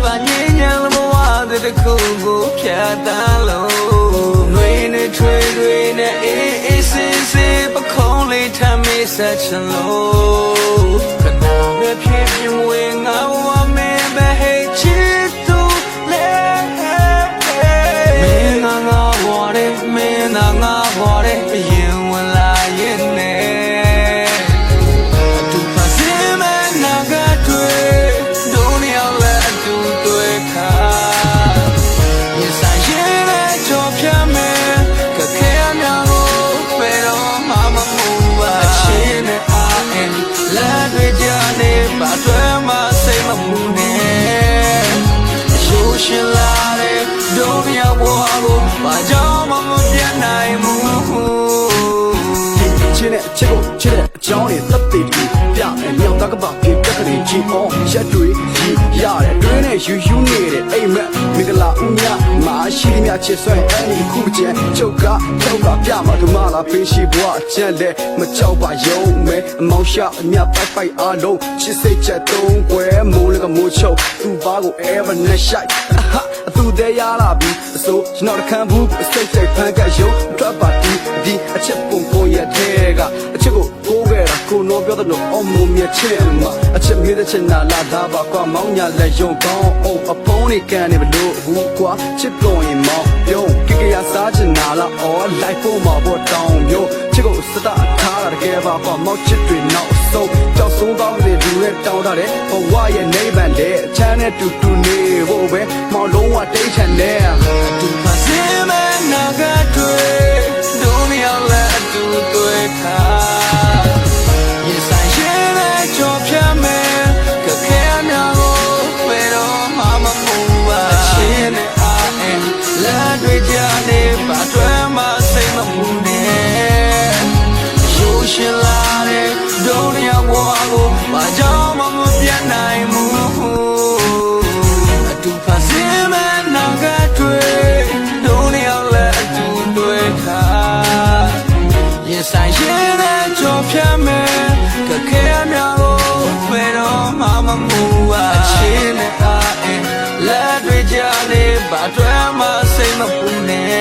ba nhẹ nhàng lắm hoa từ từ khu gỗ phía ta lâu người này thuê người này ê xê bắt không lấy tham mê sa chân lâu cả nào để phía phía mùi ngao hoa mê bè hê chi tu lê mê ngà ngà hoa đê mê ngà ngà hoa đê yên hoa la yên nêရှင်လာတဲ့ဒုံရောက်ဘွားကိုဘာကြောင့်မှမပြတ်နိုင်ဘူးချင်းနဲ့ချစ်ကိုချစ်တဲ့အကြောင်းတွေသက်သေတူပြမယ်မြောက်သားကပပြေတက်ကလေးချီအောင်ရက်တွေကြီးရတယ်တွင်းနဲ့ယူနေတဲ့အိမ်မက်မင်္ဂလာဦးမြမရှိသမျှချစ်ဆွဲအဲ့ဒီခုကျန်ချုပ်ကပြမှာဒမလာပေးရှိဘွားကျန်လေမကြောက်ပါရုံမဲအမောင်ရှာအမြပိုက်အားလုံးချစ်စိတ်ချက်သုံးွယ်မိုးလကမိုးချုပ်သူ့ဘာကို ever နဲ့ရှိုက်အသူသေးရလာပြီအစိုးကျွန်တော်တခံဘူးအစိတ်စိတ်ဖန်ကရုံထွက်ပါဒီအချက်ပုံရဲ့ထဲကအချက်ကိုကိုးခဲ့တာကိုနောပြောတဲ့လို့အမုံမြချစ်မှာအချက်မေးတဲ့ချက်နာလာတာပါကွာမောင်းညာလက်ယုံကောင်းအောင်အဖုံးနေကန်နေဘလို့ဘူးကွာချစ်ပေါ်ရင်မောင်းပြုံးကိကရစားချင်နာလားအော်လိုက်ဖို့မပေါ်တောင်းမျိုးချစ်ကိုစတာထားတာတကယ်ပါကွာမောက်ချစ်တွေနောက်ဆုံးကြောက်ဆုံးသွားတဲ့လူနဲ့တောင်းတာတဲ့ဘဝရဲ့နေပန်တဲ့အချမ်းနဲ့တူနေဖို့ပဲမောင်လုံးဝတိတ်ချန်တဲ့တူပါစင်းမနာကတွေ့ဒုံရောက်လာတူတွေ့ခါရင်ဆိုင်ရင်နဲ့ကြောဖြတ်မယ်ကခဲများကိုဘယ်တော့မှမမူပါရှင်နဲ့အားအင်းလာတွေ့ကြနေပါတွေ့မှစိတ်မပူနဲ့ယူရှင်လာတဲ့ဒုံရောက်ဘွားကိုဘာကြောင့်မှမပြတ်နိုင်ဘူးအတူပါစင်းမနာကတွေ့ဒုံရောက်လာတူတွေ့ခါရင်ဆိုင်ရင်နဲ့ကြောဖြတ်မယ်ကခဲများကိုဘယ်တော့မှမမူပါရှင်နဲ့အားအင်းလက်တွေကြနေပါတွေ့မှစိတ်မပူနဲ့